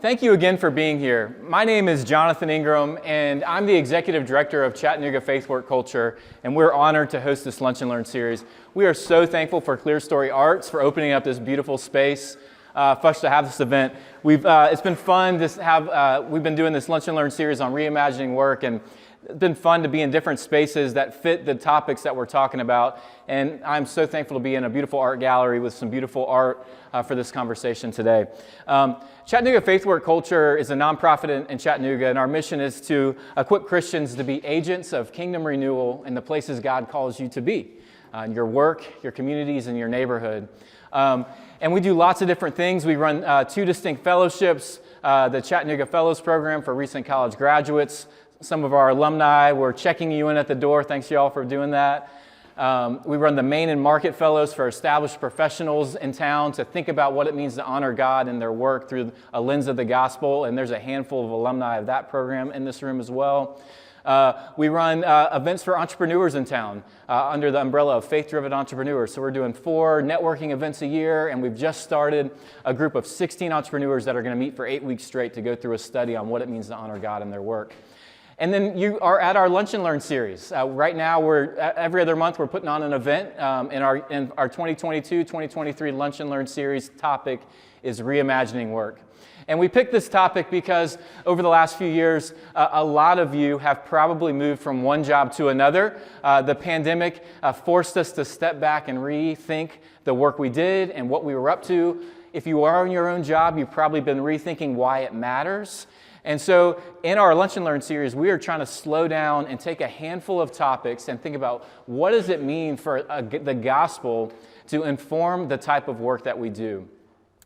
Thank you again for being here. My name is Jonathan Ingram, and I'm the Executive Director of Chattanooga Faith Work Culture, and we're honored to host this Lunch and Learn series. We are so thankful for Clear Story Arts for opening up this beautiful space for us to have this event. It's been fun to we've been doing this Lunch and Learn series on reimagining work, and it's been fun to be in different spaces that fit the topics that we're talking about. And I'm so thankful to be in a beautiful art gallery with some beautiful art for this conversation today. Chattanooga Faith Work Culture is a nonprofit in Chattanooga, and our mission is to equip Christians to be agents of kingdom renewal in the places God calls you to be, in your work, your communities, and your neighborhood. And we do lots of different things. We run 2 distinct fellowships, the Chattanooga Fellows Program for recent college graduates. Some of our alumni, we're checking you in at the door. Thanks, y'all, for doing that. We run the Main and Market Fellows for established professionals in town to think about what it means to honor God in their work through a lens of the gospel, and there's a handful of alumni of that program in this room as well. We run events for entrepreneurs in town under the umbrella of Faith-Driven Entrepreneurs. So we're doing 4 networking events a year, and we've just started a group of 16 entrepreneurs that are going to meet for 8 weeks straight to go through a study on what it means to honor God in their work. And then you are at our Lunch and Learn series. Right now, every other month we're putting on an event. In our 2022-2023 Lunch and Learn series topic is reimagining work. And we picked this topic because over the last few years, a lot of you have probably moved from one job to another. The pandemic forced us to step back and rethink the work we did and what we were up to. If you are in your own job, you've probably been rethinking why it matters. And so in our Lunch and Learn series, we are trying to slow down and take a handful of topics and think about what does it mean for the gospel to inform the type of work that we do.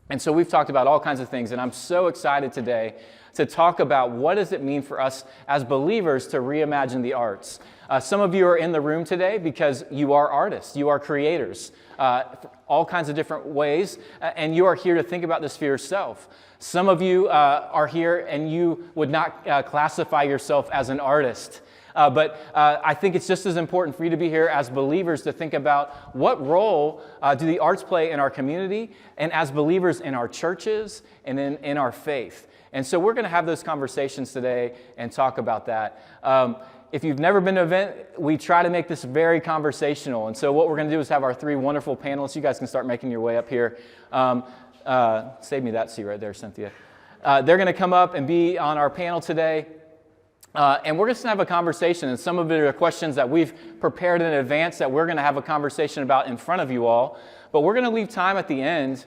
And so we've talked about all kinds of things, and I'm so excited today to talk about what does it mean for us as believers to reimagine the arts. Some of you are in the room today because you are artists, you are creators, all kinds of different ways, and you are here to think about this for yourself. Some of you are here and you would not classify yourself as an artist. But I think it's just as important for you to be here as believers to think about what role do the arts play in our community and as believers in our churches and in our faith. And so we're going to have those conversations today and talk about that. If you've never been to an event, we try to make this very conversational. And so what we're going to do is have our 3 wonderful panelists. You guys can start making your way up here. Save me that seat right there, Cynthia. They're going to come up and be on our panel today. And we're just going to have a conversation, and some of it are questions that we've prepared in advance that we're going to have a conversation about in front of you all. But we're going to leave time at the end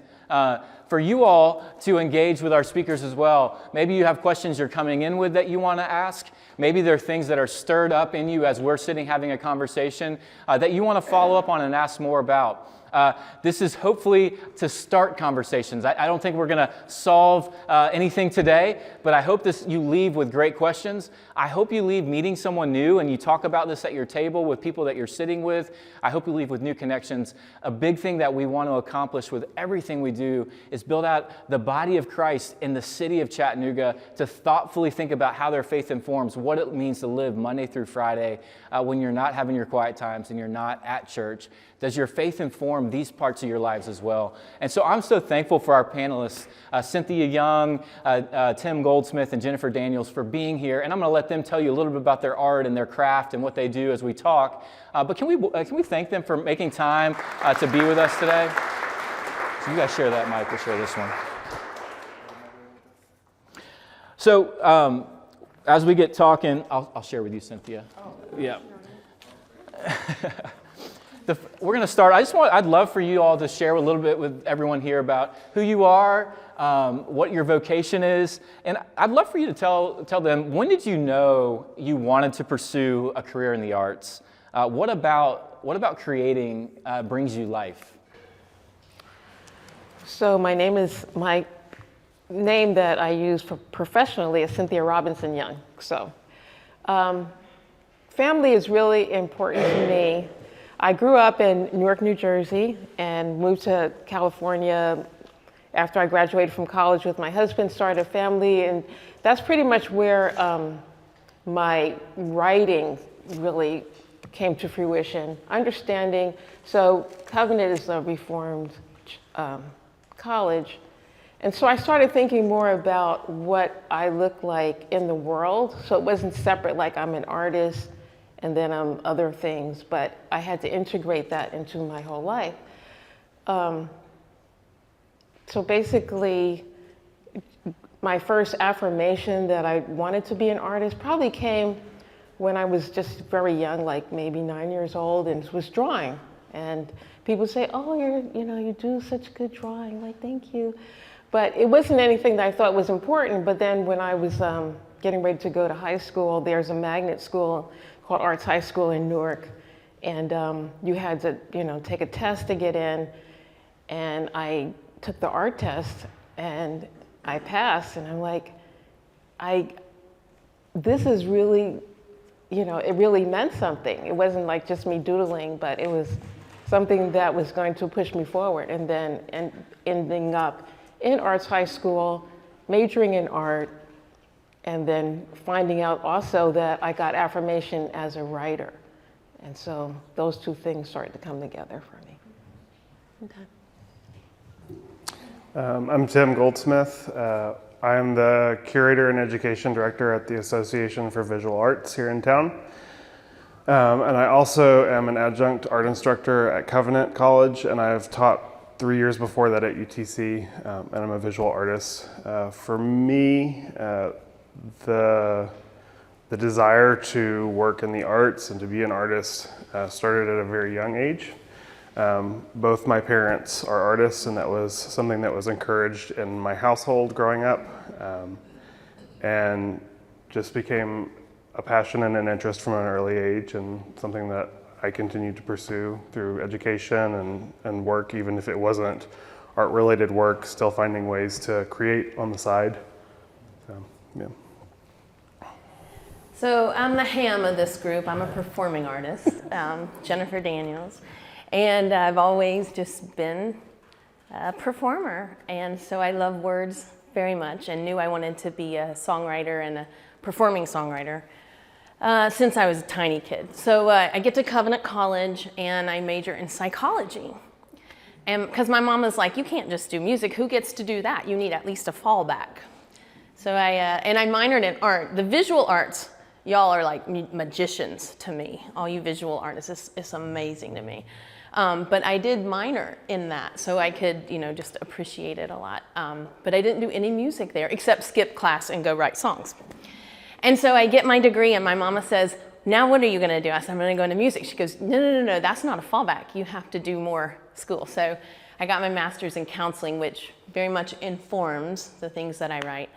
for you all to engage with our speakers as well. Maybe you have questions you're coming in with that you want to ask. Maybe there are things that are stirred up in you as we're sitting having a conversation that you want to follow up on and ask more about. This is hopefully to start conversations. I don't think we're going to solve anything today, but I hope you leave with great questions. I hope you leave meeting someone new and you talk about this at your table with people that you're sitting with. I hope you leave with new connections. A big thing that we want to accomplish with everything we do is build out the body of Christ in the city of Chattanooga to thoughtfully think about how their faith informs what it means to live Monday through Friday when you're not having your quiet times and you're not at church. Does your faith inform these parts of your lives as well? And so I'm so thankful for our panelists, Cynthia Young, Tim Goldsmith, and Jennifer Daniels for being here. And I'm going to let them tell you a little bit about their art and their craft and what they do as we talk. But can we thank them for making time to be with us today? So you guys share that mic. We'll share this one. So as we get talking, I'll share with you, Cynthia. Yeah. We're going to start. I'd love for you all to share a little bit with everyone here about who you are, what your vocation is, and I'd love for you to tell them, when did you know you wanted to pursue a career in the arts? What about creating brings you life? So my name that I use professionally is Cynthia Robinson Young. So family is really important to me. I grew up in Newark, New Jersey, and moved to California after I graduated from college with my husband, started a family, and that's pretty much where my writing really came to fruition. Understanding, so Covenant is a Reformed college, And so I started thinking more about what I look like in the world. So it wasn't separate, like I'm an artist and then I'm other things, but I had to integrate that into my whole life. So basically, my first affirmation that I wanted to be an artist probably came when I was just very young, like maybe 9 years old, and was drawing. And people say, "Oh, you do such good drawing." Like, thank you. But it wasn't anything that I thought was important. But then when I was getting ready to go to high school, there's a magnet school called Arts High School in Newark, and you had to, take a test to get in. And I took the art test, and I passed. And I'm like, this is really, it really meant something. It wasn't like just me doodling, but it was something that was going to push me forward. And then ending up in Arts High School, majoring in art, and then finding out also that I got affirmation as a writer. And so those two things started to come together for me. Okay. I'm Tim Goldsmith. I am the Curator and Education Director at the Association for Visual Arts here in town. And I also am an adjunct art instructor at Covenant College, and I've taught 3 years before that at UTC, and I'm a visual artist. For me, the desire to work in the arts and to be an artist started at a very young age. Both my parents are artists, and that was something that was encouraged in my household growing up, and just became a passion and an interest from an early age, and something that I continued to pursue through education and work, even if it wasn't art-related work, still finding ways to create on the side. So, yeah. So I'm the ham of this group. I'm a performing artist, Jennifer Daniels. And I've always just been a performer. And so I love words very much and knew I wanted to be a songwriter and a performing songwriter since I was a tiny kid. So I get to Covenant College and I major in psychology. And because my mom was like, you can't just do music. Who gets to do that? You need at least a fallback. So I minored in art. The visual arts, y'all are like magicians to me. All you visual artists, it's amazing to me. But I did minor in that, so I could, just appreciate it a lot. But I didn't do any music there, except skip class and go write songs. And so I get my degree, and my mama says, now what are you going to do? I said, I'm going to go into music. She goes, no, that's not a fallback. You have to do more school. So I got my master's in counseling, which very much informs the things that I write.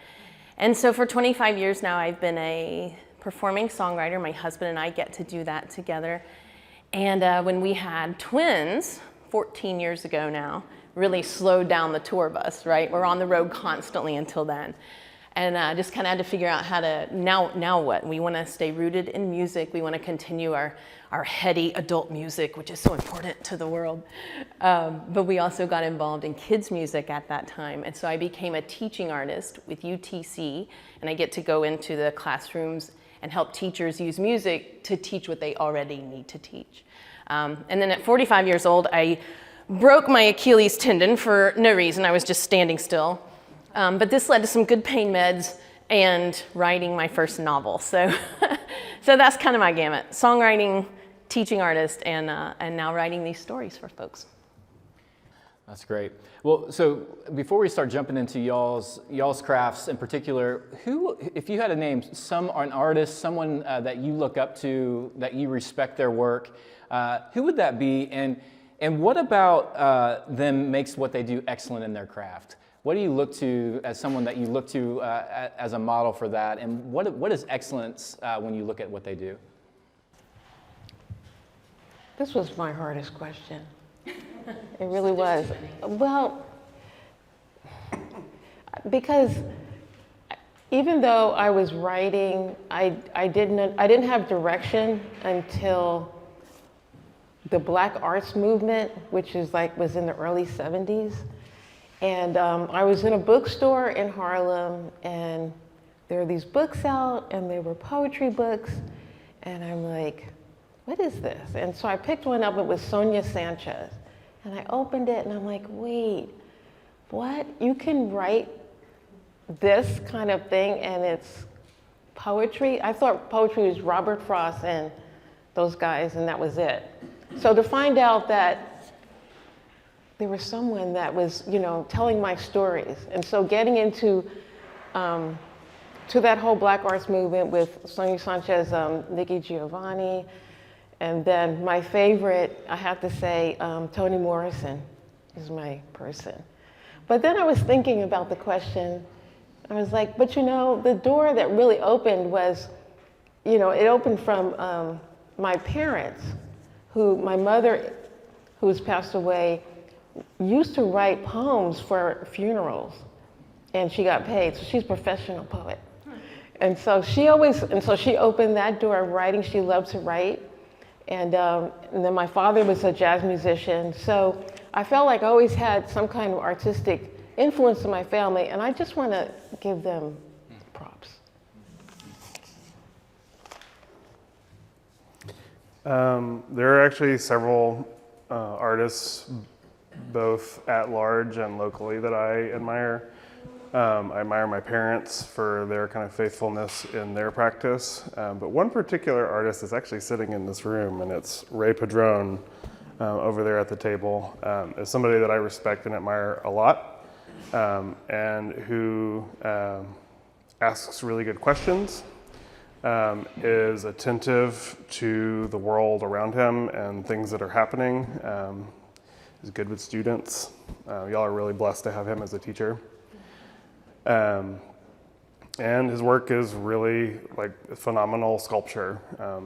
And so for 25 years now, I've been a performing songwriter. My husband and I get to do that together. And when we had twins, 14 years ago now, really slowed down the tour bus, right? We're on the road constantly until then. And just kind of had to figure out how to, now what? We want to stay rooted in music. We want to continue our heady adult music, which is so important to the world. But we also got involved in kids music at that time. And so I became a teaching artist with UTC, and I get to go into the classrooms and help teachers use music to teach what they already need to teach. And then at 45 years old, I broke my Achilles tendon for no reason. I was just standing still. But this led to some good pain meds and writing my first novel. So, so that's kind of my gamut. Songwriting, teaching artist, and now writing these stories for folks. That's great. Well, so before we start jumping into y'all's crafts in particular, who, if you had to name an artist, someone that you look up to, that you respect their work, who would that be? And what about them makes what they do excellent in their craft? What do you look to as someone that you look to as a model for that? And what is excellence when you look at what they do? This was my hardest question. It really was. Well, because even though I was writing, I didn't have direction until the Black Arts Movement, which was in the early 70s. And I was in a bookstore in Harlem, and there were these books out, and they were poetry books, and I'm like, what is this? And so I picked one up. It was Sonia Sanchez. And I opened it, and I'm like, wait, what? You can write this kind of thing and it's poetry? I thought poetry was Robert Frost and those guys, and that was it. So to find out that there was someone that was, telling my stories. And so getting into to that whole Black arts movement with Sonia Sanchez, Nikki Giovanni, and then my favorite, I have to say, Toni Morrison is my person. But then I was thinking about the question, I was like, but the door that really opened was, it opened from my parents, my mother, who's passed away, used to write poems for funerals, and she got paid, so she's a professional poet. And so she opened that door of writing. She loved to write. And then my father was a jazz musician. So I felt like I always had some kind of artistic influence in my family, and I just want to give them props. There are actually several artists, both at large and locally, that I admire. I admire my parents for their kind of faithfulness in their practice. But one particular artist is actually sitting in this room, and it's Ray Padron over there at the table. Is somebody that I respect and admire a lot, and who asks really good questions, is attentive to the world around him and things that are happening. He's good with students. Y'all are really blessed to have him as a teacher. And his work is really like phenomenal sculpture.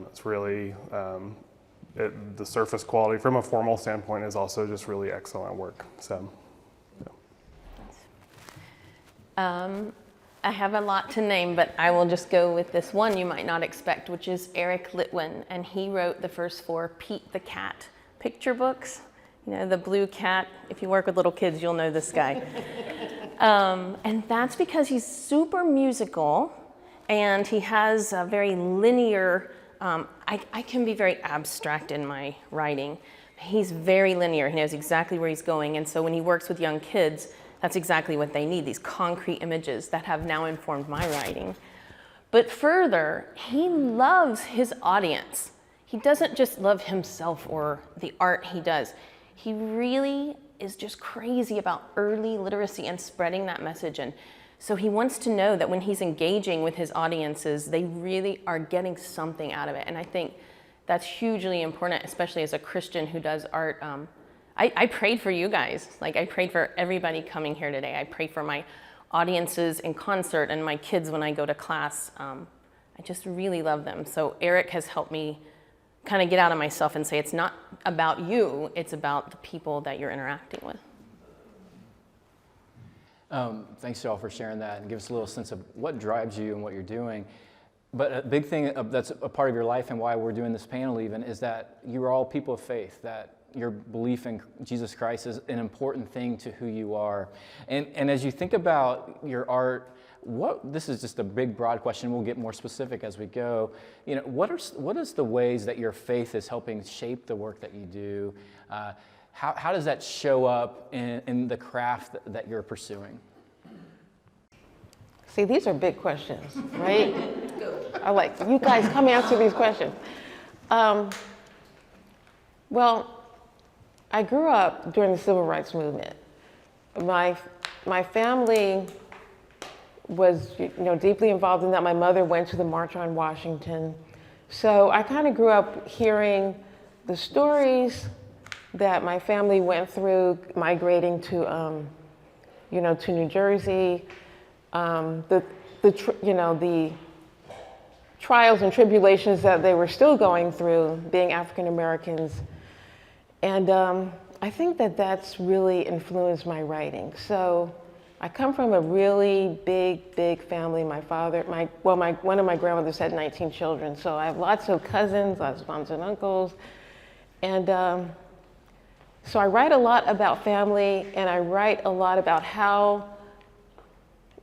It's really, the surface quality from a formal standpoint is also just really excellent work. So, yeah. I have a lot to name, but I will just go with this one you might not expect, which is Eric Litwin, and he wrote the first 4 Pete the Cat picture books. The blue cat. If you work with little kids, you'll know this guy. And that's because he's super musical, and he has a very linear, I can be very abstract in my writing. He's very linear. He knows exactly where he's going. And so when he works with young kids, that's exactly what they need, these concrete images that have now informed my writing. But further, he loves his audience. He doesn't just love himself or the art he does. He really is just crazy about early literacy and spreading that message. And so he wants to know that when he's engaging with his audiences, they really are getting something out of it. And I think that's hugely important, especially as a Christian who does art. I prayed for you guys. Like, I prayed for everybody coming here today. I pray for my audiences in concert and my kids when I go to class. I just really love them. So Eric has helped me kind of get out of myself and say it's not about you, it's about the people that you're interacting with. Thanks y'all for sharing that and give us a little sense of what drives you and what you're doing. But a big thing that's a part of your life and why we're doing this panel even is that you're all people of faith, that your belief in Jesus Christ is an important thing to who you are. And as you think about your art, this is just a big, broad question. We'll get more specific as we go. What is the ways that your faith is helping shape the work that you do? How does that show up in the craft that you're pursuing? See, these are big questions, right? I like, you guys come answer these questions. Well, I grew up during the civil rights movement. My family was deeply involved in that. My mother went to the March on Washington. So I kind of grew up hearing the stories that my family went through migrating to New Jersey, the trials and tribulations that they were still going through being African Americans. And I think that that's really influenced my writing. So I come from a really big family. My father, one of my grandmothers had 19 children. So I have lots of cousins, lots of aunts and uncles. And so I write a lot about family, and I write a lot about how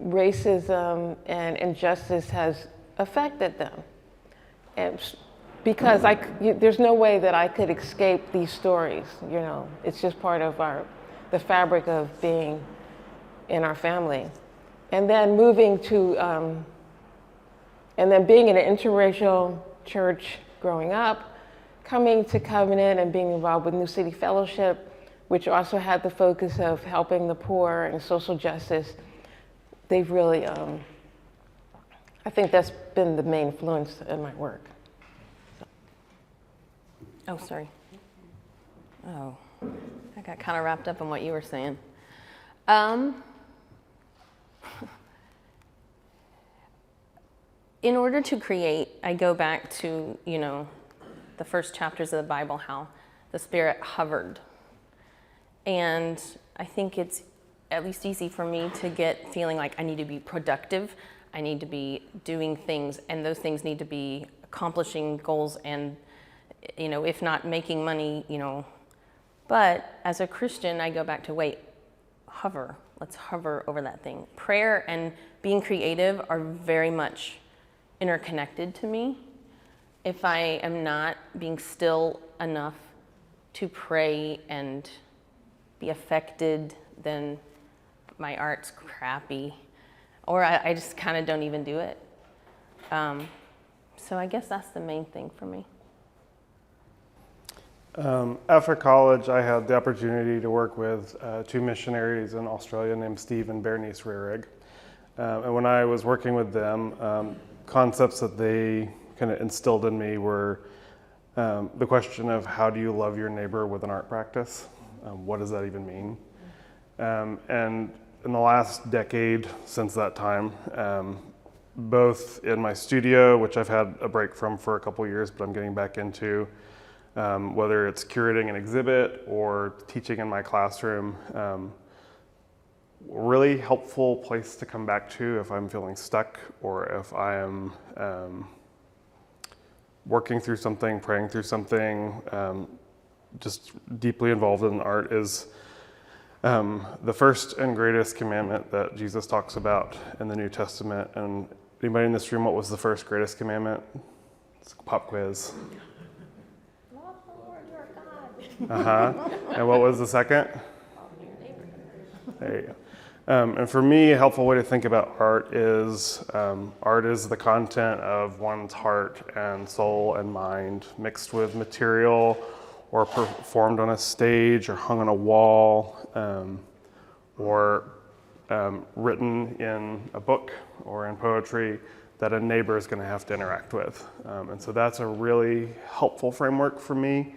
racism and injustice has affected them. And because there's no way that I could escape these stories, It's just part of the fabric of being in our family. And then moving to, and then being in an interracial church growing up, coming to Covenant and being involved with New City Fellowship, which also had the focus of helping the poor and social justice. They've really, I think that's been the main influence in my work. Oh, sorry. Oh, I got kind of wrapped up in what you were saying. In order to create, I go back to, the first chapters of the Bible, how the Spirit hovered. And I think it's at least easy for me to get feeling like I need to be productive, I need to be doing things, and those things need to be accomplishing goals and, if not making money, But as a Christian, I go back to, hover. Let's hover over that thing. Prayer and being creative are very much interconnected to me. If I am not being still enough to pray and be affected, then my art's crappy, or I just kind of don't even do it. So I guess that's the main thing for me. After college, I had the opportunity to work with two missionaries in Australia named Steve and Bernice Rerig. And when I was working with them, concepts that they kind of instilled in me were the question of how do you love your neighbor with an art practice? What does that even mean? And in the last decade since that time, both in my studio, which I've had a break from for a couple years, but I'm getting back into, whether it's curating an exhibit or teaching in my classroom, really helpful place to come back to if I'm feeling stuck or if I am working through something, praying through something, just deeply involved in art is the first and greatest commandment that Jesus talks about in the New Testament. And anybody in this room, what was the first greatest commandment? It's a pop quiz. Love the Lord your God. And what was the second? There you go. And for me, a helpful way to think about art is the content of one's heart and soul and mind mixed with material or performed on a stage or hung on a wall or written in a book or in poetry that a neighbor is going to have to interact with. And so that's a really helpful framework for me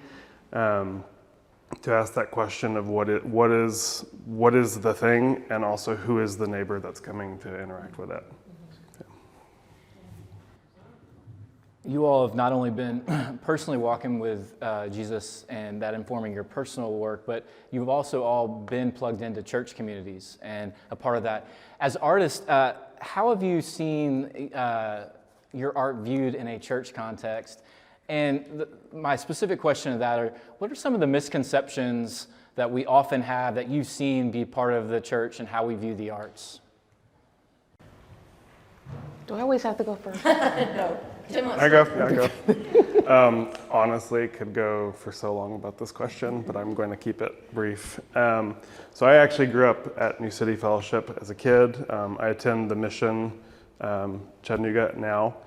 to ask that question of what is the thing, and also who is the neighbor that's coming to interact with it. You all have not only been personally walking with Jesus and that informing your personal work, but you've also all been plugged into church communities and a part of that. As artists, how have you seen your art viewed in a church context? And my specific question to that are, what are some of the misconceptions that we often have that you've seen be part of the church and how we view the arts? Do I always have to go first? No. I go. Honestly, could go for so long about this question, but I'm going to keep it brief. So I actually grew up at New City Fellowship as a kid. I attend the mission, Chattanooga now.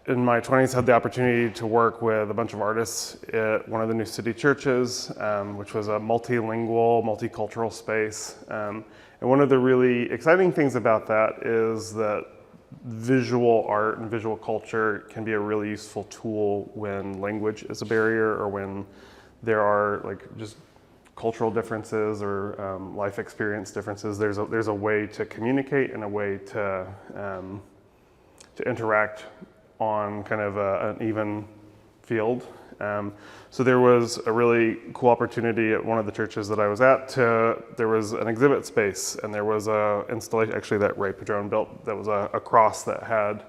In my 20s, had the opportunity to work with a bunch of artists at one of the New City churches, which was a multilingual, multicultural space. And one of the really exciting things about that is that visual art and visual culture can be a really useful tool when language is a barrier or when there are just cultural differences or life experience differences. There's a way to communicate and a way to interact on kind of an even field. So there was a really cool opportunity at one of the churches that I was at there was an exhibit space, and there was a installation actually that Ray Padron built that was a cross that had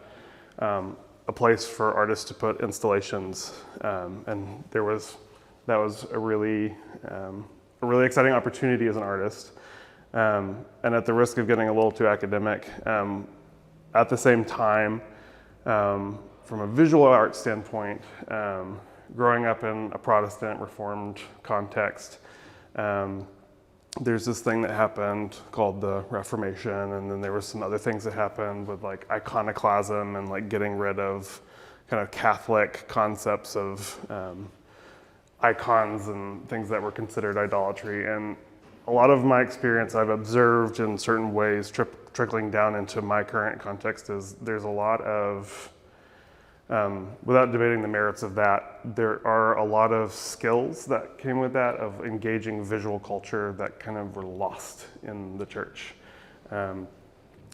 a place for artists to put installations. And that was a really exciting opportunity as an artist. And at the risk of getting a little too academic, at the same time, from a visual art standpoint, growing up in a Protestant Reformed context, there's this thing that happened called the Reformation, and then there were some other things that happened with like iconoclasm and like getting rid of kind of Catholic concepts of icons and things that were considered idolatry. And a lot of my experience I've observed in certain ways trickling down into my current context is there's a lot of, without debating the merits of that, there are a lot of skills that came with that of engaging visual culture that kind of were lost in the church.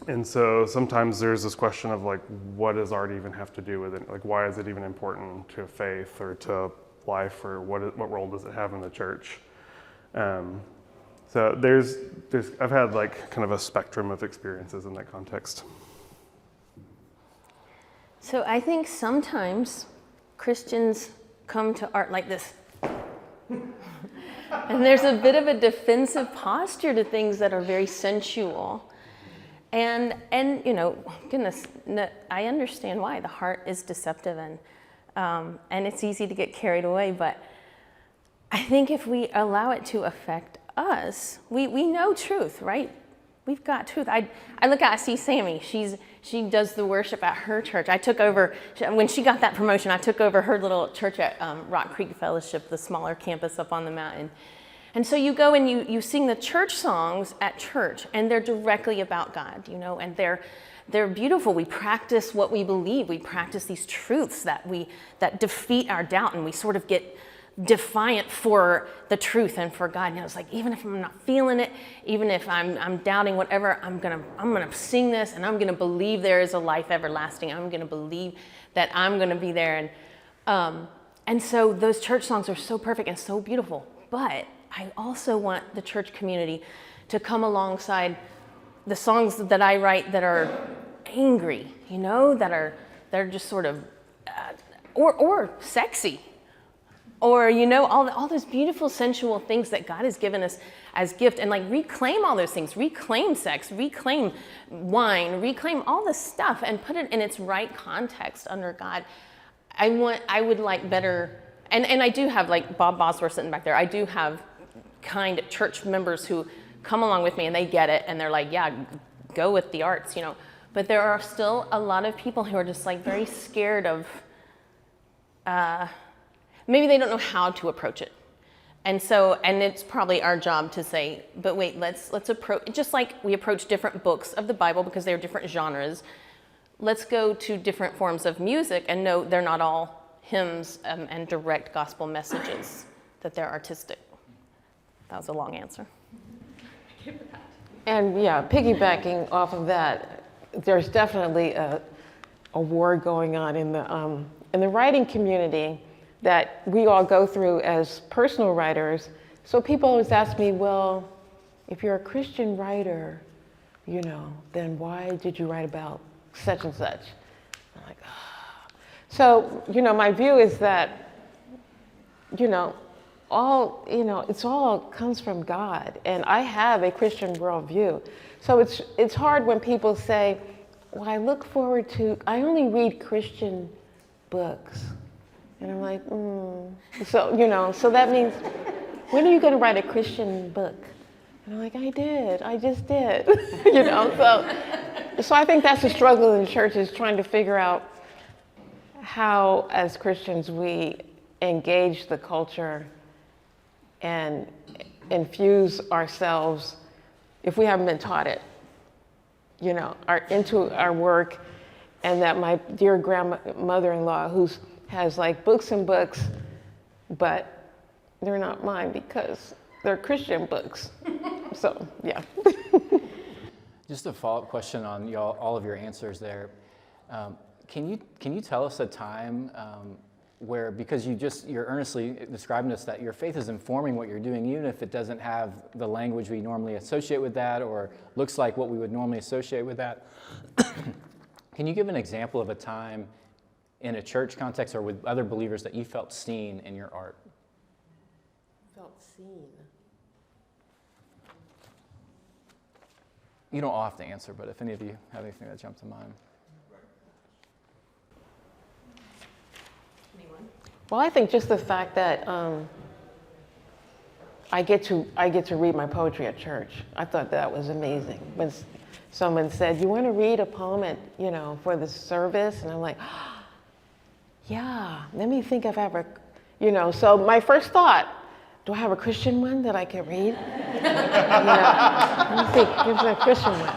And so sometimes there's this question of like, what does art even have to do with it? Like, why is it even important to faith or to life, or what role does it have in the church? So I've had like kind of a spectrum of experiences in that context. So I think sometimes Christians come to art like this. And there's a bit of a defensive posture to things that are very sensual. And you know, goodness, I understand why. The heart is deceptive, and it's easy to get carried away. But I think if we allow it to affect us, we know truth, right? We've got truth. I look out, I see Sammy. She does the worship at her church. I took over, when she got that promotion, I took over her little church at Rock Creek Fellowship, the smaller campus up on the mountain. And so you go and you sing the church songs at church, and they're directly about God, you know, and they're beautiful. We practice what we believe. We practice these truths that defeat our doubt, and we sort of get defiant for the truth and for God. You know, it's like, even if I'm not feeling it, even if I'm doubting whatever, I'm gonna sing this, and I'm gonna believe there is a life everlasting. I'm gonna believe that I'm gonna be there. And so those church songs are so perfect and so beautiful. But I also want the church community to come alongside the songs that I write that are angry, you know, that are just sort of, or sexy, or, you know, all those beautiful sensual things that God has given us as gift, and like reclaim all those things, reclaim sex, reclaim wine, reclaim all this stuff, and put it in its right context under God. I would like better, and I do have like Bob Bosworth sitting back there. I do have kind church members who come along with me, and they get it, and they're like, yeah, go with the arts, you know. But there are still a lot of people who are just like very scared of, maybe they don't know how to approach it. And it's probably our job to say, but wait, let's approach, just like we approach different books of the Bible because they're different genres, let's go to different forms of music and know they're not all hymns and direct gospel messages, that they're artistic. That was a long answer. And yeah, piggybacking off of that, there's definitely a war going on in the writing community that we all go through as personal writers. So people always ask me, well, if you're a Christian writer, you know, then why did you write about such and such? I'm like, ah. So, you know, my view is that, you know, it's all comes from God, and I have a Christian worldview. So it's hard when people say, well, I only read Christian books. And I'm like, So, you know, so that means, when are you going to write a Christian book? And I'm like, I just did, you know, so I think that's a struggle in the church, is trying to figure out how, as Christians, we engage the culture and infuse ourselves, if we haven't been taught it, you know, into our work. And that my dear grandmother-in-law, who has like books and books, but they're not mine because they're Christian books. So, yeah. Just a follow-up question on all of your answers there. Can you tell us a time where, because you're earnestly describing to us that your faith is informing what you're doing, even if it doesn't have the language we normally associate with that, or looks like what we would normally associate with that. Can you give an example of a time in a church context or with other believers that you felt seen in your art? Felt seen. You don't all have to answer, but if any of you have anything that jumps to mind. Anyone? Well, I think just the fact that I get to read my poetry at church. I thought that was amazing. When someone said, "You want to read a poem at, for the service?" And I'm like, yeah, let me think if I have so my first thought, do I have a Christian one that I can read? Let me think, here's a Christian one.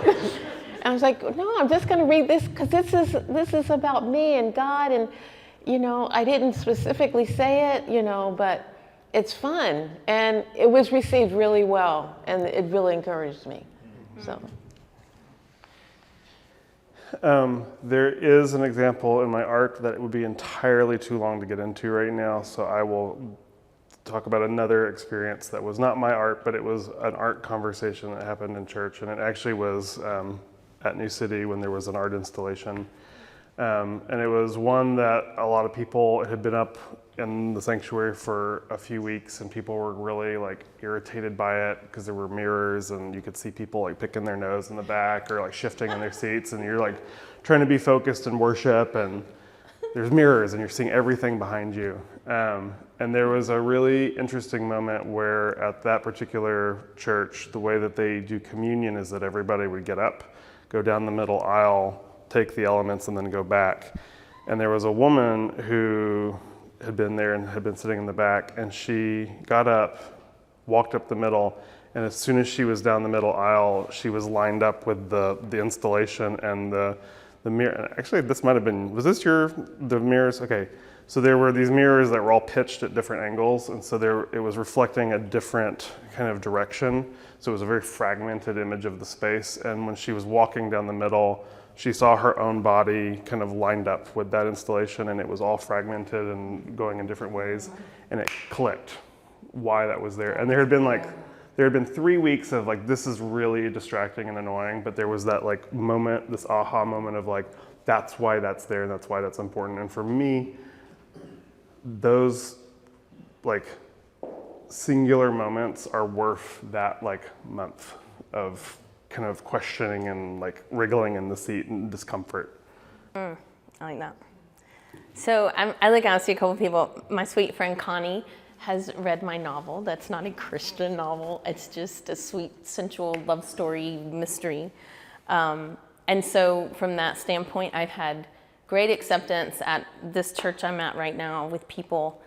And I was like, no, I'm just going to read this because this is about me and God. And, I didn't specifically say it, but it's fun. And it was received really well. And it really encouraged me. So. There is an example in my art that it would be entirely too long to get into right now, so I will talk about another experience that was not my art, but it was an art conversation that happened in church, and it actually was at New City when there was an art installation. And it was one that a lot of people had been up in the sanctuary for a few weeks, and people were really irritated by it because there were mirrors and you could see people picking their nose in the back or shifting in their seats, and you're trying to be focused in worship, and there's mirrors and you're seeing everything behind you. And there was a really interesting moment where at that particular church, the way that they do communion is that everybody would get up, go down the middle aisle, take the elements, and then go back. And there was a woman who had been there and had been sitting in the back, and she got up, walked up the middle, and as soon as she was down the middle aisle, she was lined up with the installation and the mirror. Actually, this might have been, was this the mirrors? Okay, so there were these mirrors that were all pitched at different angles, and so it was reflecting a different kind of direction. So it was a very fragmented image of the space, and when she was walking down the middle, she saw her own body kind of lined up with that installation, and it was all fragmented and going in different ways, and it clicked why that was there. And there had been 3 weeks of this is really distracting and annoying, but there was that moment, this aha moment of that's why that's there, and that's why that's important. And for me, those singular moments are worth that month of kind of questioning and wriggling in the seat and discomfort. I like that. So I like to ask you a couple of people. My sweet friend Connie has read my novel. That's not a Christian novel. It's just a sweet, sensual love story mystery. And so from that standpoint, I've had great acceptance at this church I'm at right now with people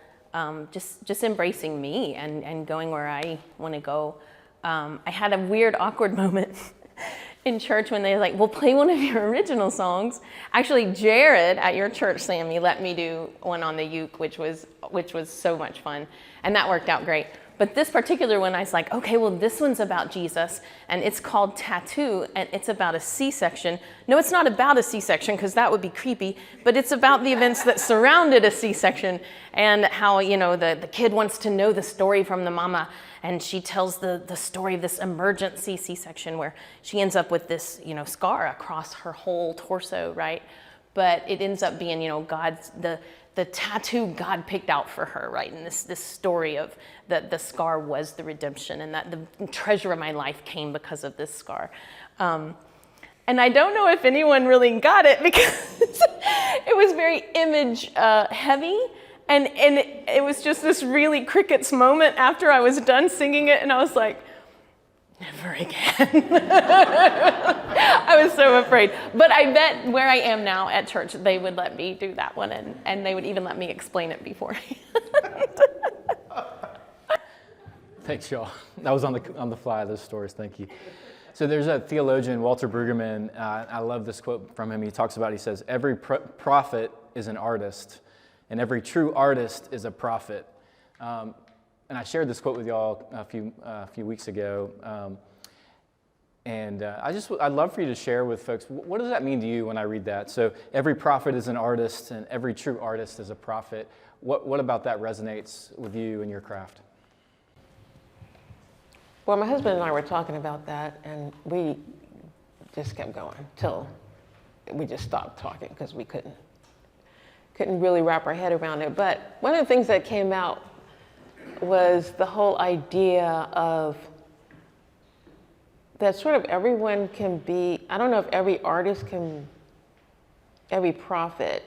just embracing me and going where I want to go. I had a weird, awkward moment in church when they were like, "We'll play one of your original songs." Actually, Jared at your church, Sammy, let me do one on the uke, which was so much fun, and that worked out great. But this particular one, I was like, okay, well, this one's about Jesus, and it's called Tattoo, and it's about a C-section. No, it's not about a C-section, because that would be creepy, but it's about the events that surrounded a C-section, and how, the kid wants to know the story from the mama, and she tells the story of this emergency C-section where she ends up with this, scar across her whole torso, right? But it ends up being, God's, the tattoo God picked out for her, right? And this story of the scar was the redemption, and that the treasure of my life came because of this scar. And I don't know if anyone really got it because it was very image heavy. And it was just this really crickets moment after I was done singing it, and I was like, never again. I was so afraid. But I bet where I am now at church, they would let me do that one, and they would even let me explain it beforehand. Thanks, y'all. That was on the fly, those stories. Thank you. So there's a theologian, Walter Brueggemann. I love this quote from him. He says, every prophet is an artist, and every true artist is a prophet. And I shared this quote with y'all a few weeks ago. I'd love for you to share with folks, what does that mean to you when I read that? So every prophet is an artist, and every true artist is a prophet. What about that resonates with you and your craft? Well, my husband and I were talking about that, and we just kept going till we just stopped talking because we couldn't really wrap our head around it. But one of the things that came out was the whole idea of that sort of everyone can be, I don't know if every prophet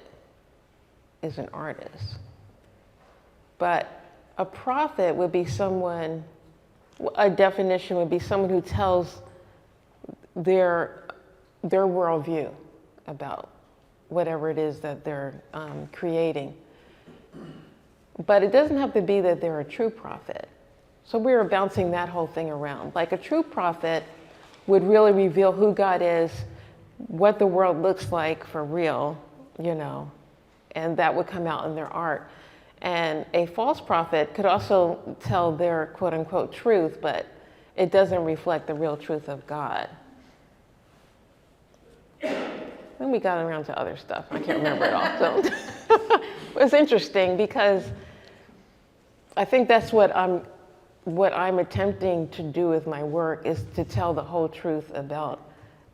is an artist, but a prophet would be someone a definition would be someone who tells their worldview about whatever it is that they're creating. But it doesn't have to be that they're a true prophet. So we were bouncing that whole thing around. Like a true prophet would really reveal who God is, what the world looks like for real, and that would come out in their art. And a false prophet could also tell their quote unquote truth, but it doesn't reflect the real truth of God. Then we got around to other stuff. I can't remember it all. So it was interesting because I think that's what I'm attempting to do with my work, is to tell the whole truth about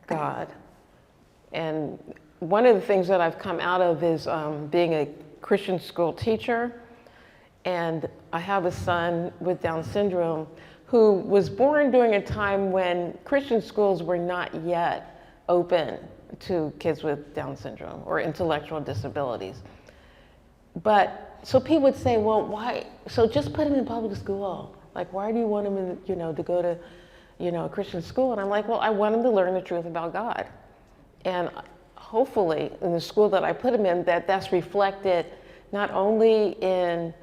God. And one of the things that I've come out of is being a Christian school teacher. And I have a son with Down syndrome who was born during a time when Christian schools were not yet open to kids with Down syndrome or intellectual disabilities. But so people would say, well, why? So just put him in public school. Like, why do you want him to go to, a Christian school? And I'm like, well, I want him to learn the truth about God. And hopefully in the school that I put him in, that's reflected not only in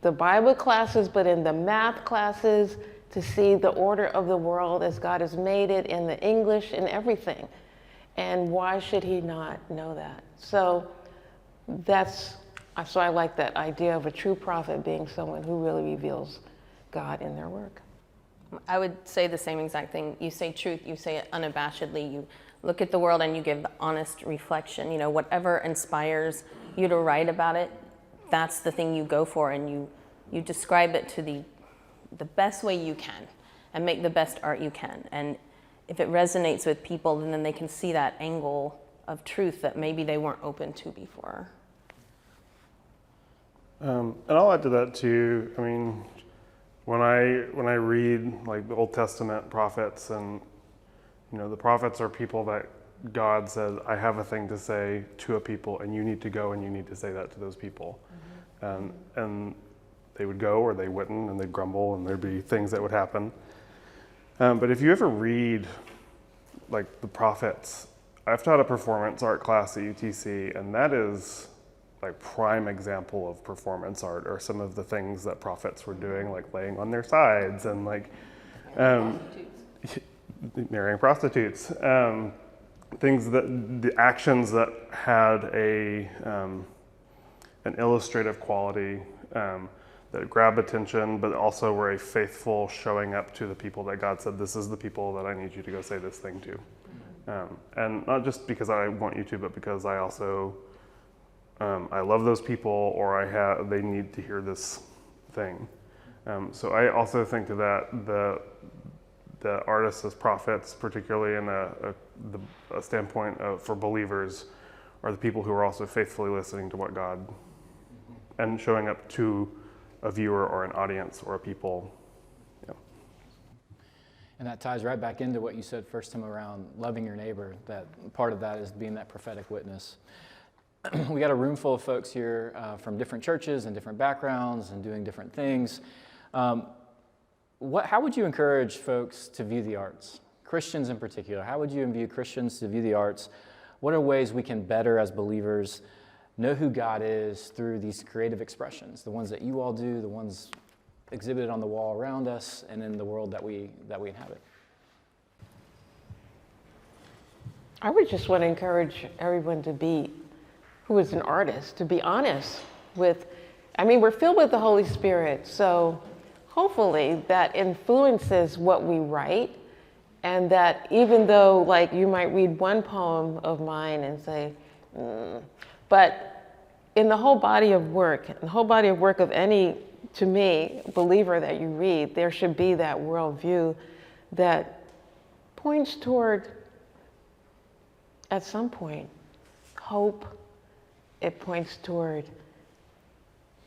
the Bible classes, but in the math classes, to see the order of the world as God has made it, in the English and everything. And why should he not know that? So I like that idea of a true prophet being someone who really reveals God in their work. I would say the same exact thing. You say truth, you say it unabashedly, you look at the world and you give the honest reflection. Whatever inspires you to write about it, that's the thing you go for, and you describe it to the best way you can and make the best art you can. And if it resonates with people, then they can see that angle of truth that maybe they weren't open to before. And I'll add to that too. I mean, when I read like the Old Testament prophets, and the prophets are people that God says, I have a thing to say to a people, and you need to go and you need to say that to those people. Mm-hmm. And they would go or they wouldn't, and they'd grumble, and there'd be things that would happen. But if you ever read like the prophets, I've taught a performance art class at UTC, and that is like prime example of performance art, or some of the things that prophets were doing, like laying on their sides and like marrying prostitutes, things that the actions that had an illustrative quality that grab attention, but also were a faithful showing up to the people that God said, this is the people that I need you to go say this thing to. And not just because I want you to, but because I also, I love those people, or they need to hear this thing. So I also think that the artists as prophets, particularly in a standpoint for believers, are the people who are also faithfully listening to what God, and showing up to a viewer or an audience or a people. Yeah. And that ties right back into what you said first time around loving your neighbor. That part of that is being that prophetic witness. We got a room full of folks here from different churches and different backgrounds and doing different things. How would you encourage folks to view the arts? Christians in particular. How would you invite Christians to view the arts? What are ways we can better as believers know who God is through these creative expressions, the ones that you all do, the ones exhibited on the wall around us and in the world that we inhabit? I would just want to encourage everyone who is an artist, to be honest with, we're filled with the Holy Spirit, so hopefully that influences what we write, and that even though like you might read one poem of mine and say, but in the whole body of work, of any, to me, believer that you read, there should be that worldview that points toward, at some point, hope. It points toward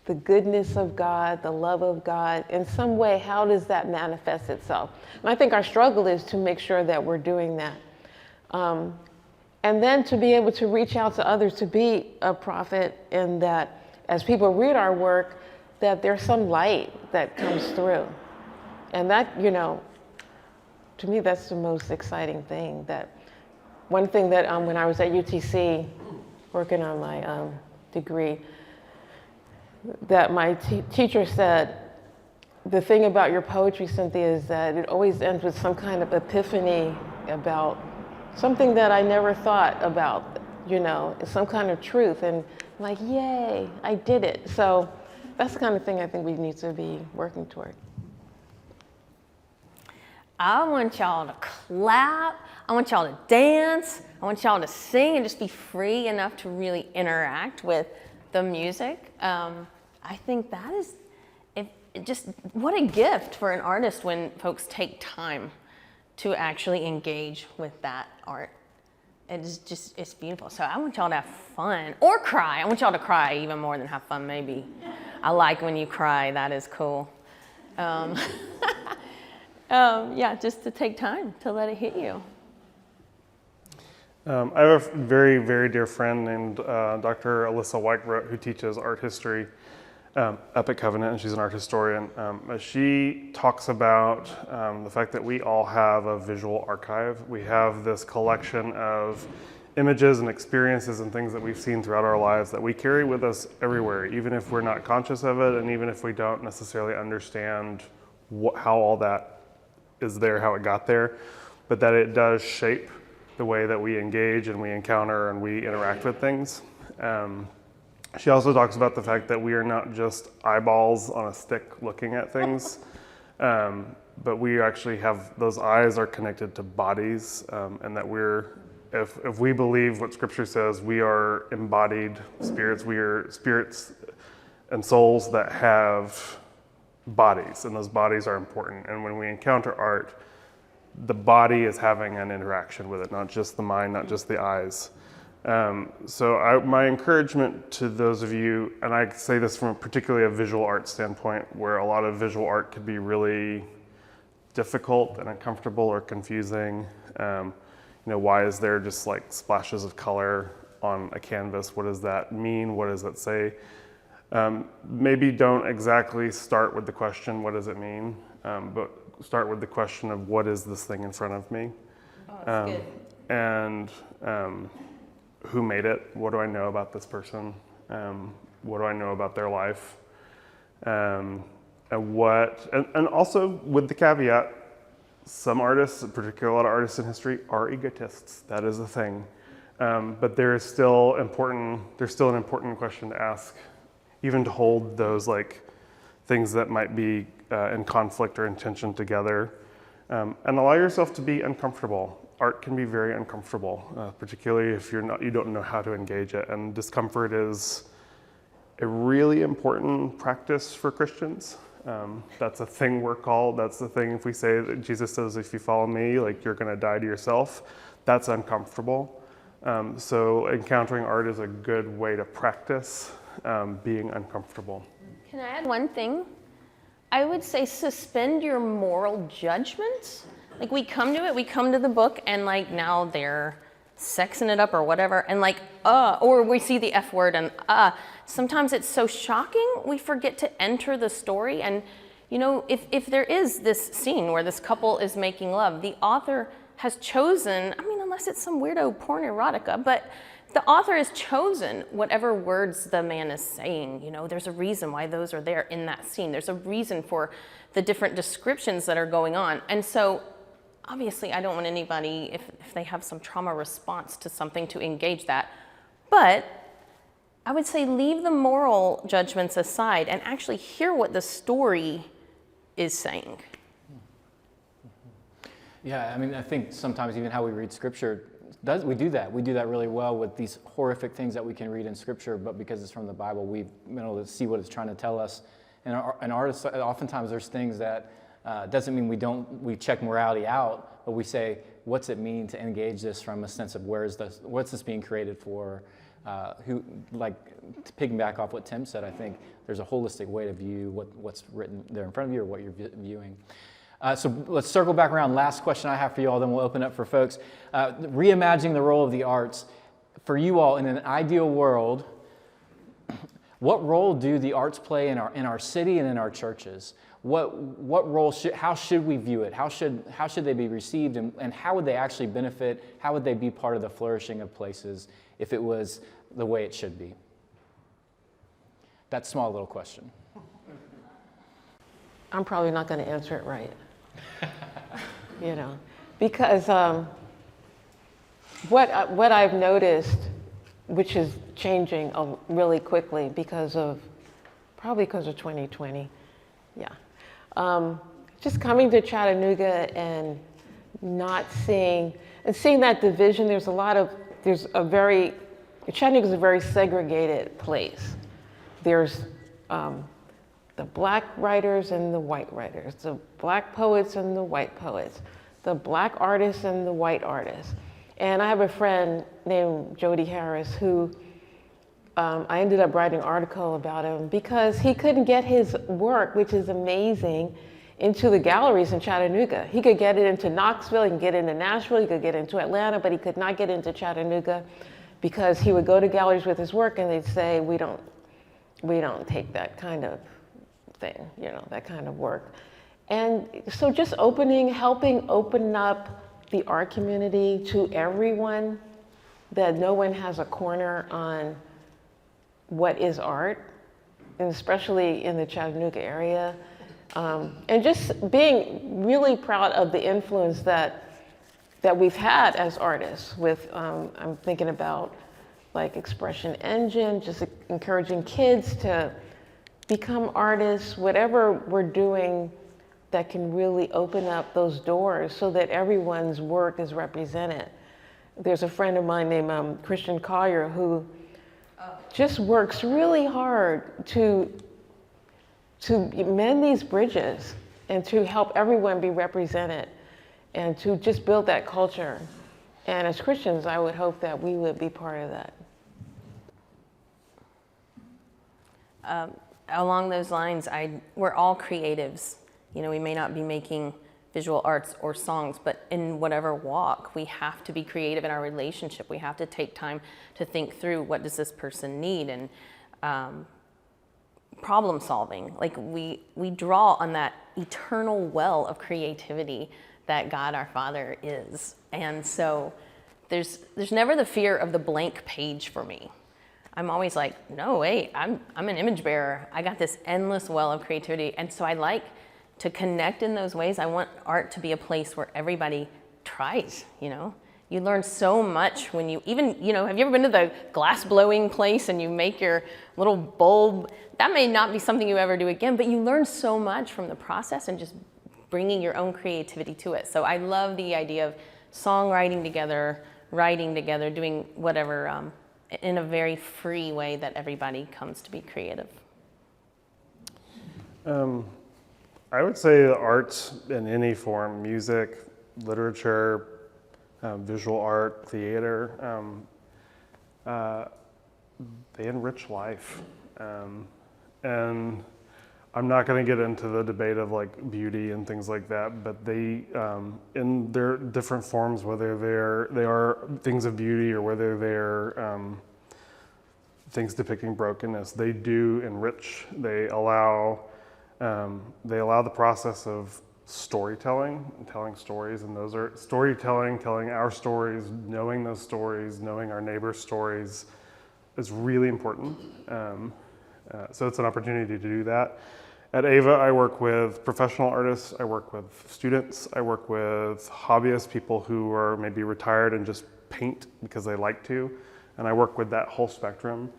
the goodness of God, the love of God. In some way, how does that manifest itself? And I think our struggle is to make sure that we're doing that. And then to be able to reach out to others, to be a prophet, and that as people read our work, that there's some light that comes through. And that, to me, that's the most exciting thing. That one thing that when I was at UTC working on my degree, that my teacher said, the thing about your poetry, Cynthia, is that it always ends with some kind of epiphany about something that I never thought about, some kind of truth. And I'm like, yay, I did it. So that's the kind of thing I think we need to be working toward. I want y'all to clap. I want y'all to dance. I want y'all to sing and just be free enough to really interact with the music. I think that is just what a gift for an artist when folks take time to actually engage with that art. It's beautiful. So I want y'all to have fun or cry. I want y'all to cry even more than have fun, maybe. I like when you cry. That is cool. Yeah, just to take time to let it hit you. I have a very, very dear friend named Dr. Alyssa Whitebrook who teaches art history up at Covenant, and she's an art historian. She talks about the fact that we all have a visual archive. We have this collection of images and experiences and things that we've seen throughout our lives that we carry with us everywhere, even if we're not conscious of it, and even if we don't necessarily understand how all that is there, how it got there, but that it does shape the way that we engage and we encounter and we interact with things. She also talks about the fact that we are not just eyeballs on a stick looking at things, but we actually have, those eyes are connected to bodies, and that if we believe what Scripture says, we are embodied spirits. We are spirits and souls that have bodies, and those bodies are important. And when we encounter art, the body is having an interaction with it, not just the mind, not just the eyes. So my encouragement to those of you, and I say this from particularly a visual art standpoint, where a lot of visual art could be really difficult and uncomfortable or confusing. Why is there just like splashes of color on a canvas? What does that mean? What does it say? Maybe don't exactly start with the question, what does it mean? But start with the question of what is this thing in front of me? Oh, that's good. And who made it? What do I know about this person? What do I know about their life? And also with the caveat, some artists, particularly a lot of artists in history, are egotists. That is a thing. But there's still an important question to ask, even to hold those like things that might be in conflict or in tension together, and allow yourself to be uncomfortable. Art can be very uncomfortable, particularly if you don't know how to engage it. And discomfort is a really important practice for Christians. That's a thing we're called. That's the thing. If we say that Jesus says, if you follow me, like you're going to die to yourself, that's uncomfortable. So encountering art is a good way to practice being uncomfortable. Can I add one thing? I would say suspend your moral judgments. Like we come to the book and like now they're sexing it up or whatever, and like, or we see the F word and sometimes it's so shocking we forget to enter the story. And if there is this scene where this couple is making love, the author has chosen, unless it's some weirdo porn erotica, but the author has chosen whatever words the man is saying. There's a reason why those are there in that scene. There's a reason for the different descriptions that are going on. And so obviously I don't want anybody, if they have some trauma response to something, to engage that. But I would say leave the moral judgments aside and actually hear what the story is saying. Yeah, I think sometimes even how we read Scripture, we do that. We do that really well with these horrific things that we can read in Scripture, but because it's from the Bible, we've been able to see what it's trying to tell us. And artists, oftentimes there's things that doesn't mean we check morality out, but we say, what's it mean to engage this from a sense of what's this being created for? To piggyback off what Tim said, I think there's a holistic way to view what's written there in front of you or what you're viewing. So let's circle back around. Last question I have for you all, then we'll open up for folks. Reimagining the role of the arts. For you all, in an ideal world, what role do the arts play in our city and in our churches? what role how should we view it? How should they be received, and how would they actually benefit? How would they be part of the flourishing of places if it was the way it should be? That small little question. I'm probably not going to answer it right. Because what I've noticed, which is changing really quickly probably because of 2020, just coming to Chattanooga and seeing that division. Chattanooga is a very segregated place. There's the black writers and the white writers, the black poets and the white poets, the black artists and the white artists. And I have a friend named Jody Harris who I ended up writing an article about him because he couldn't get his work, which is amazing, into the galleries in Chattanooga. He could get it into Knoxville, he could get into Nashville, he could get into Atlanta, but he could not get into Chattanooga because he would go to galleries with his work and they'd say, we don't take that kind of thing, that kind of work. And so just helping open up the art community to everyone, that no one has a corner on what is art, and especially in the Chattanooga area. And just being really proud of the influence that we've had as artists with, I'm thinking about like Expression Engine, just encouraging kids to become artists, whatever we're doing that can really open up those doors so that everyone's work is represented. There's a friend of mine named Christian Collier who just works really hard to mend these bridges and to help everyone be represented and to just build that culture. And as Christians, I would hope that we would be part of that. Along those lines, we're all creatives. We may not be making visual arts or songs, but in whatever walk, we have to be creative in our relationship. We have to take time to think through what does this person need, and problem solving. Like we draw on that eternal well of creativity that God our Father is. And so there's never the fear of the blank page for me. I'm always like, no, wait, I'm an image bearer. I got this endless well of creativity. And so I like to connect in those ways. I want art to be a place where everybody tries, You learn so much when you even, have you ever been to the glass blowing place and you make your little bulb? That may not be something you ever do again, but you learn so much from the process and just bringing your own creativity to it. So I love the idea of songwriting together, writing together, doing whatever in a very free way that everybody comes to be creative. I would say the arts in any form, music, literature, visual art, theater, they enrich life. And I'm not going to get into the debate of like beauty and things like that, but they, in their different forms, whether they are things of beauty or whether they're things depicting brokenness, they do enrich. They allow the process of storytelling and telling stories, and those are storytelling, telling our stories, knowing those stories, knowing our neighbors' stories is really important. So it's an opportunity to do that. At AVA, I work with professional artists, I work with students, I work with hobbyists, people who are maybe retired and just paint because they like to, and I work with that whole spectrum.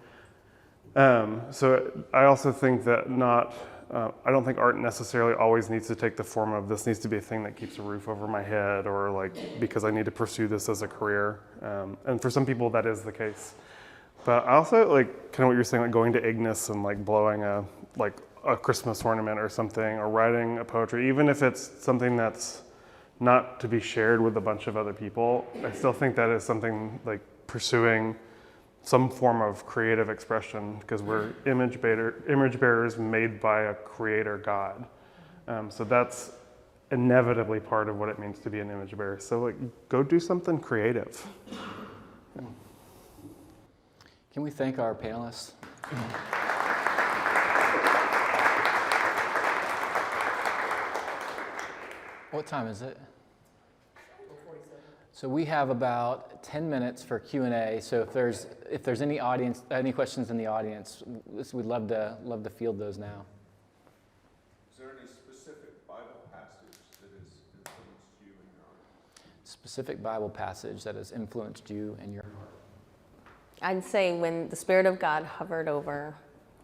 So I also think that I don't think art necessarily always needs to take the form of this needs to be a thing that keeps a roof over my head, or like because I need to pursue this as a career. And for some people that is the case. But I also like kind of what you're saying, like going to Ignis and like blowing a Christmas ornament or something, or writing a poetry, even if it's something that's not to be shared with a bunch of other people. I still think that is something like pursuing some form of creative expression, because we're image bearers made by a creator God. So that's inevitably part of what it means to be an image bearer. So like, go do something creative. Yeah. Can we thank our panelists? Can we thank our panelists? What time is it? So we have about 10 minutes for Q&A. So if there's any questions in the audience, we'd love to field those now. Is there any specific Bible passage that has influenced you in your heart? Specific Bible passage that has influenced you in your heart. I'd say when the Spirit of God hovered over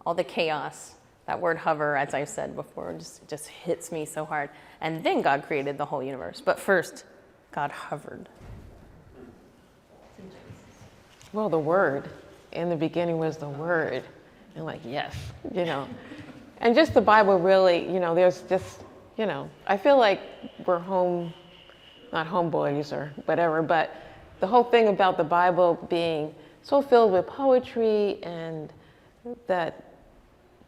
all the chaos, that word hover, as I said before, just hits me so hard. And then God created the whole universe. But first, God hovered. Well, the Word. In the beginning was the Word. And like, yes, And just the Bible really, there's just, I feel like we're not homeboys or whatever, but the whole thing about the Bible being so filled with poetry and that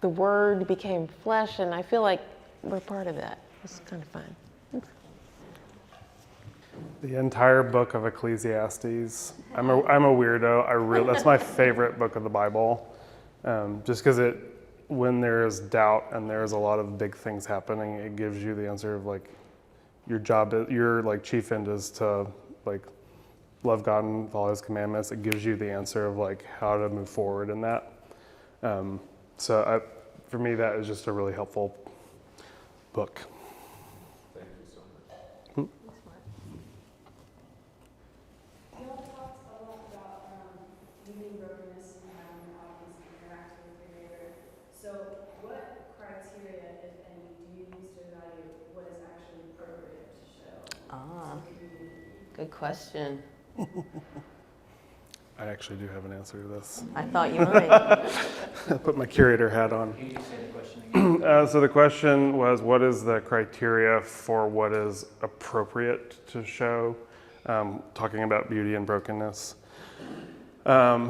the Word became flesh, and I feel like we're part of that. It's kind of fun. The entire book of Ecclesiastes. I'm a weirdo. That's my favorite book of the Bible, just because when there is doubt and there's a lot of big things happening, it gives you the answer of like your like chief end is to like love God and follow His commandments. It gives you the answer of like how to move forward in that. For me, that is just a really helpful book. Thank you so much. You all talked a lot about needing brokenness and having an audience interact with the creator. So what criteria, if any, do you use to evaluate what is actually appropriate to show to the community? Good question. I actually do have an answer to this. I thought you might. I put my curator hat on. Can you say the question again? So the question was, what is the criteria for what is appropriate to show? Talking about beauty and brokenness. I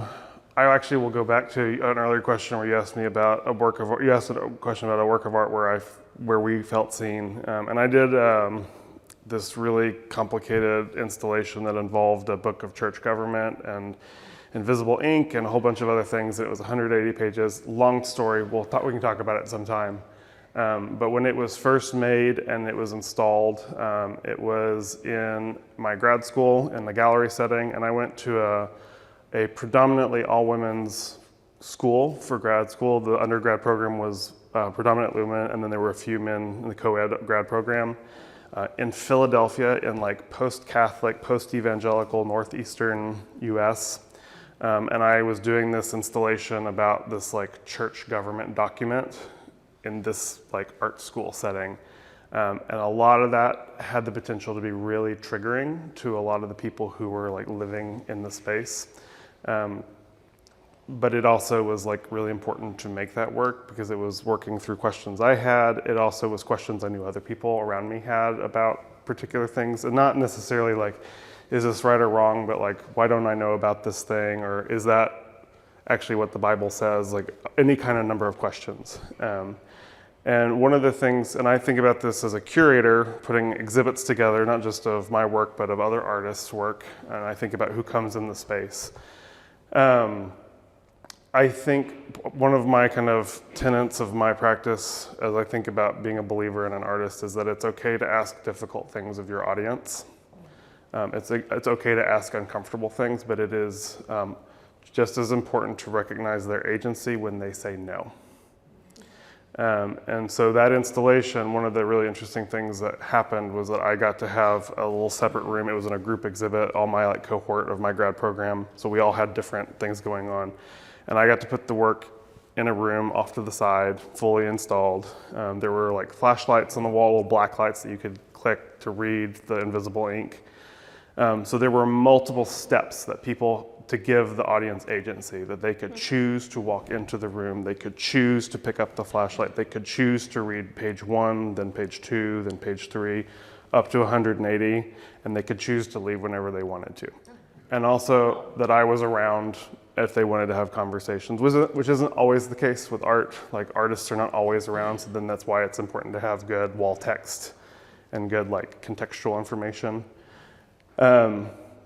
actually will go back to an earlier question where you asked me about a work of art. You asked a question about a work of art where we felt seen, and I did this really complicated installation that involved a book of church government and invisible ink and a whole bunch of other things. It was 180 pages, long story. We can talk about it sometime. But when it was first made and it was installed, it was in my grad school in the gallery setting, and I went to a predominantly all-women's school for grad school. The undergrad program was predominantly women, and then there were a few men in the co-ed grad program. In Philadelphia, in like post-Catholic, post-evangelical northeastern U.S., and I was doing this installation about this like church government document in this like art school setting, and a lot of that had the potential to be really triggering to a lot of the people who were like living in the space. But it also was like really important to make that work because it was working through questions I had. It also was questions I knew other people around me had about particular things, and not necessarily like, is this right or wrong, but like, why don't I know about this thing? Or is that actually what the Bible says? Like any kind of number of questions. And one of the things, and I think about this as a curator, putting exhibits together, not just of my work, but of other artists' work, and I think about who comes in the space. I think one of my kind of tenets of my practice as I think about being a believer and an artist is that it's okay to ask difficult things of your audience. It's okay to ask uncomfortable things, but it is just as important to recognize their agency when they say no. And so that installation, one of the really interesting things that happened was that I got to have a little separate room. It was in a group exhibit, all my like cohort of my grad program. So we all had different things going on. And I got to put the work in a room off to the side, fully installed. There were like flashlights on the wall, little black lights that you could click to read the invisible ink. So there were multiple steps that to give the audience agency, that they could choose to walk into the room, they could choose to pick up the flashlight, they could choose to read page 1, then page 2, then page 3, up to 180, and they could choose to leave whenever they wanted to. And also that I was around if they wanted to have conversations, which isn't always the case with art. Like artists are not always around, so then that's why it's important to have good wall text and good like contextual information.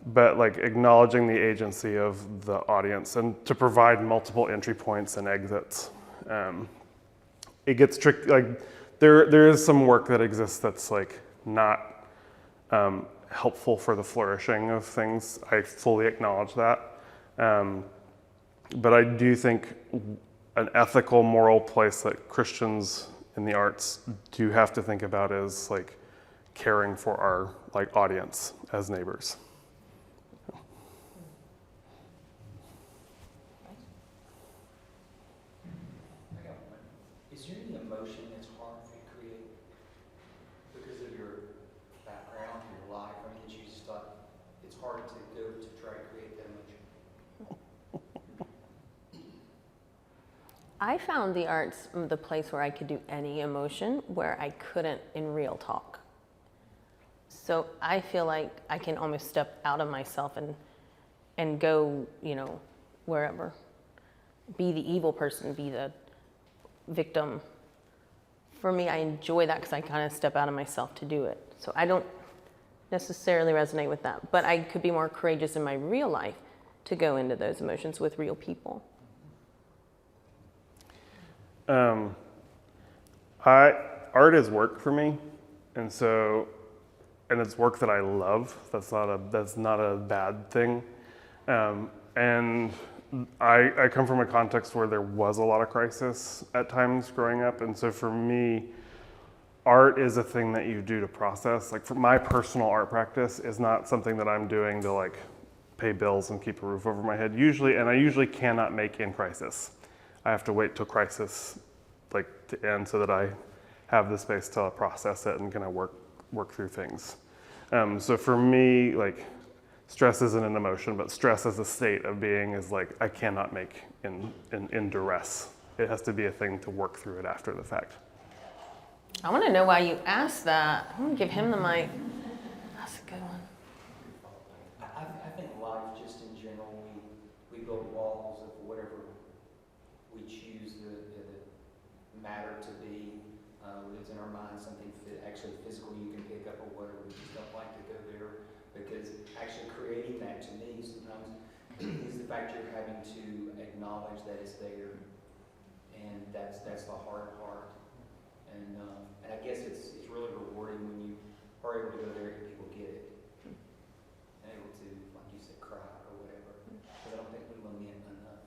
But like acknowledging the agency of the audience and to provide multiple entry points and exits. It gets tricky, like there is some work that exists that's like not helpful for the flourishing of things. I fully acknowledge that. But I do think an ethical, moral place that Christians in the arts do have to think about is like caring for our like audience as neighbors. I got one. Is there any emotion that's hard for you to create because of your background, your life? I mean, that you just thought it's hard to go to try to create that emotion? I found the arts the place where I could do any emotion where I couldn't in real talk. So I feel like I can almost step out of myself and go, you know, wherever. Be the evil person, be the victim. For me, I enjoy that because I kind of step out of myself to do it. So I don't necessarily resonate with that, but I could be more courageous in my real life to go into those emotions with real people. Art is work for me, and it's work that I love. That's not a bad thing. And I come from a context where there was a lot of crisis at times growing up, and so for me, art is a thing that you do to process. Like for my personal art practice is not something that I'm doing to like pay bills and keep a roof over my head. I usually cannot make in crisis. I have to wait till crisis like to end so that I have the space to process it and kind of work through things. So for me, like stress isn't an emotion, but stress as a state of being is like I cannot make in duress. It has to be a thing to work through it after the fact. I want to know why you asked that. I'm going to give him the mic. That's a good one. I think life just in general, we build walls of whatever we choose the matter to be. It's in our mind something actually physical you can pick up or whatever. We just don't like to go there because actually creating that to me sometimes is the fact you're having to acknowledge that it's there, and that's the hard part. And I guess it's really rewarding when you are able to go there and people get it, and able to, like you said, cry or whatever. Because I don't think we lament enough.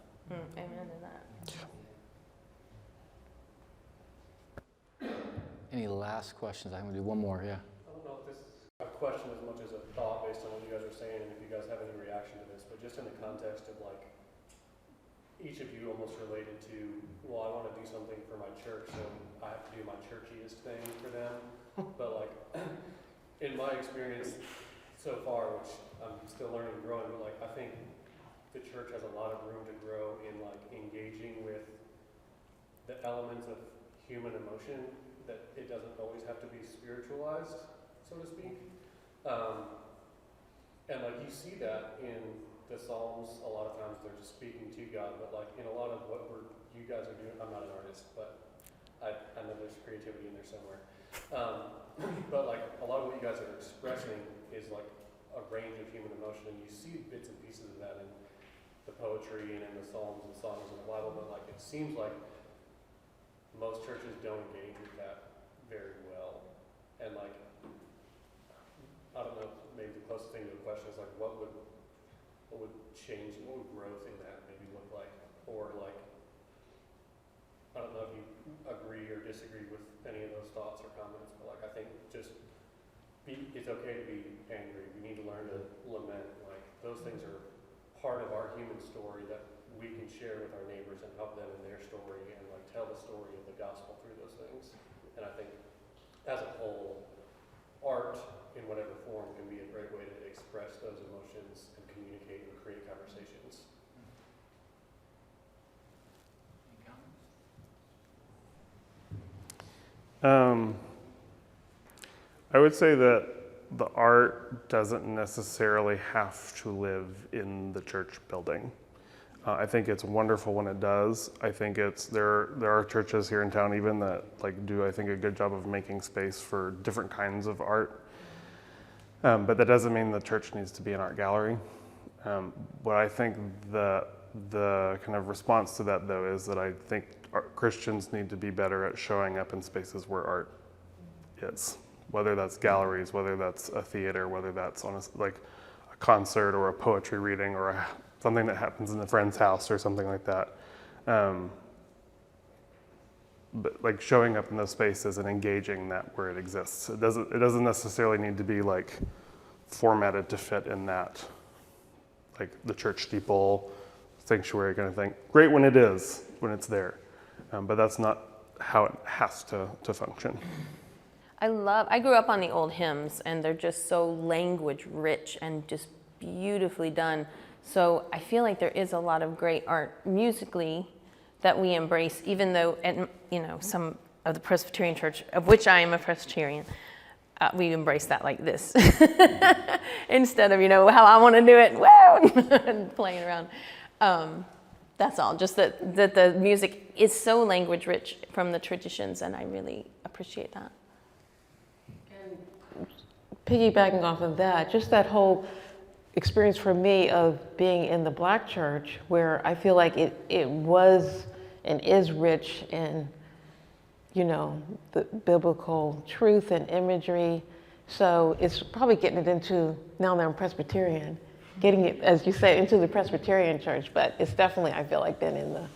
Amen to that. Any last questions? I'm going to do one more, yeah. I don't know if this is a question as much as a thought based on what you guys are saying, and if you guys have any reaction to this, but just in the context of like, each of you almost related to, well, I want to do something for my church, so I have to do my churchiest thing for them. But like, in my experience so far, which I'm still learning and growing, but like, I think the church has a lot of room to grow in like engaging with the elements of human emotion, that it doesn't always have to be spiritualized, so to speak. And like you see that in the Psalms, a lot of times they're just speaking to God, but like in a lot of what you guys are doing, I'm not an artist, but I know there's creativity in there somewhere. But like a lot of what you guys are expressing is like a range of human emotion, and you see bits and pieces of that in the poetry and in the Psalms and songs in the Bible, but like it seems like most churches don't engage with that very well. And like, I don't know, maybe the closest thing to the question is like, what would change, what would growth in that maybe look like? Or like, I don't know if you agree or disagree with any of those thoughts or comments, but like, I think just it's okay to be angry. We need to learn to lament. Like, those things are part of our human story that we can share with our neighbors and help them in their story and like tell the story of the gospel through those things. And I think as a whole, art in whatever form can be a great way to express those emotions and communicate and create conversations. I would say that the art doesn't necessarily have to live in the church building. I think it's wonderful when it does. I think there are churches here in town even that like do I think a good job of making space for different kinds of art. But that doesn't mean the church needs to be an art gallery. What I think the kind of response to that though is that I think Christians need to be better at showing up in spaces where art is. whether that's galleries, whether that's a theater, whether that's on a concert or a poetry reading or something that happens in a friend's house or something like that. But like showing up in those spaces and engaging that where it exists. It doesn't necessarily need to be like formatted to fit in that, like the church steeple, sanctuary kind of thing. Great when it is, when it's there, but that's not how it has to function. I grew up on the old hymns, and they're just so language rich and just beautifully done. So I feel like there is a lot of great art musically that we embrace, even though, some of the Presbyterian church, of which I am a Presbyterian, we embrace that like this instead of, how I want to do it, wow, and playing around. That's all, just that the music is so language rich from the traditions, and I really appreciate that. And piggybacking off of that, just that whole experience for me of being in the Black church, where I feel like it was and is rich in, the biblical truth and imagery. So it's probably getting it into, now that I'm Presbyterian, getting it, as you say, into the Presbyterian church, but it's definitely, I feel like, been in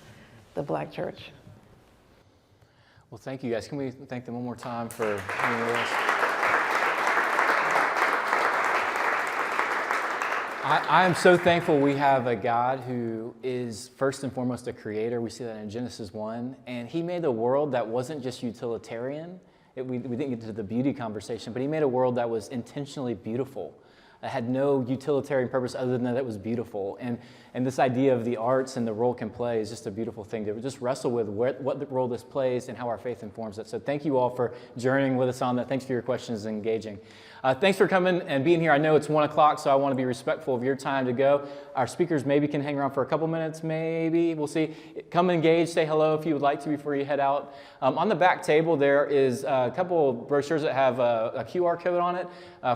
the Black church. Well, thank you guys. Can we thank them one more time for being with us? I am so thankful we have a God who is first and foremost a creator. We see that in Genesis 1. And he made a world that wasn't just utilitarian. We didn't get to the beauty conversation, but he made a world that was intentionally beautiful. It had no utilitarian purpose other than that it was beautiful. And this idea of the arts and the role can play is just a beautiful thing to just wrestle with what the role this plays and how our faith informs it. So thank you all for journeying with us on that. Thanks for your questions and engaging. Thanks for coming and being here. I know it's 1 o'clock, so I want to be respectful of your time to go. Our speakers maybe can hang around for a couple minutes, maybe. We'll see. Come engage, say hello if you would like to before you head out. On the back table, there is a couple of brochures that have a QR code on it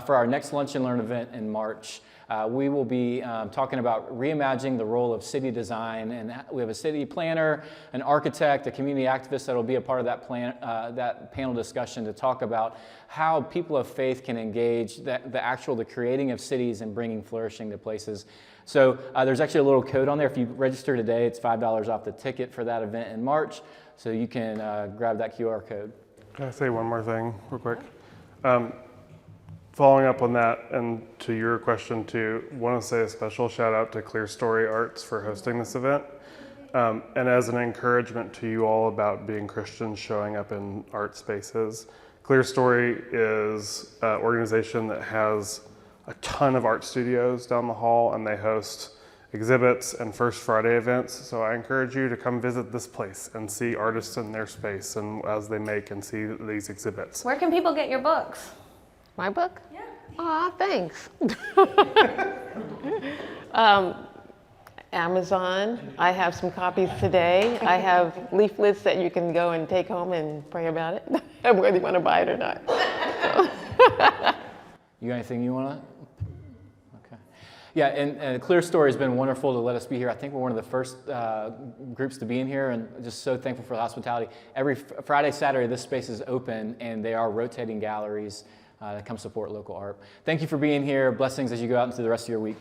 for our next Lunch and Learn event in March. We will be talking about reimagining the role of city design, and we have a city planner, an architect, a community activist that will be a part of that panel discussion to talk about how people of faith can engage the creating of cities and bringing flourishing to places. So there's actually a little code on there. If you register today, it's $5 off the ticket for that event in March. So you can grab that QR code. Can I say one more thing real quick? Following up on that and to your question too, want to say a special shout out to Clear Story Arts for hosting this event. And as an encouragement to you all about being Christians showing up in art spaces, Clear Story is an organization that has a ton of art studios down the hall, and they host exhibits and First Friday events. So I encourage you to come visit this place and see artists in their space and as they make and see these exhibits. Where can people get your books? My book? Yeah. Aw, thanks. Amazon. I have some copies today. I have leaflets that you can go and take home and pray about it, whether you want to buy it or not. You got anything you want to? Okay. Yeah, and Clear Story has been wonderful to let us be here. I think we're one of the first groups to be in here, and just so thankful for the hospitality. Every Friday, Saturday, this space is open, and they are rotating galleries that come support local art. Thank you for being here. Blessings as you go out into the rest of your week.